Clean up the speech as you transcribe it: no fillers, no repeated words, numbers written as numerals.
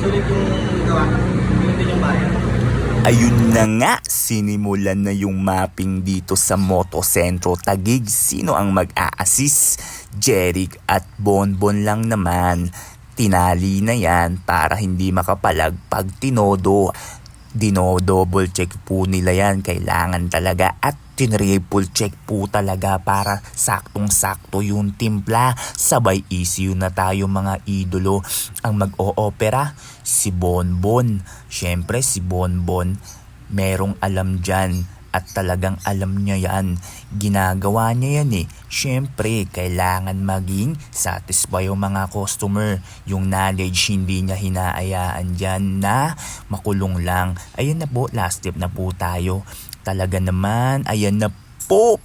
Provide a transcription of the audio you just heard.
sulit yung gawa. Yun din yung bayan. Ayun na nga, sinimulan na yung mapping dito sa Motosentro Taguig. Sino ang mag-a-assist? Jeric at Bonbon lang naman. Tinali na yan para hindi makapalag pag tinodo. Dino-double check po nila yan. Kailangan talaga at triple check po talaga para saktong-sakto yung timpla. Sabay issue na tayo mga idolo. Ang mag-o-opera, si Bonbon. Siyempre si Bonbon, merong alam dyan. At talagang alam niya yan. Ginagawa niya yan eh. Siyempre, kailangan maging satisfy yung mga customer. Yung knowledge, hindi niya hinaayaan dyan na makulong lang. Ayun na po, last step na po tayo. Talaga naman, ayan na po.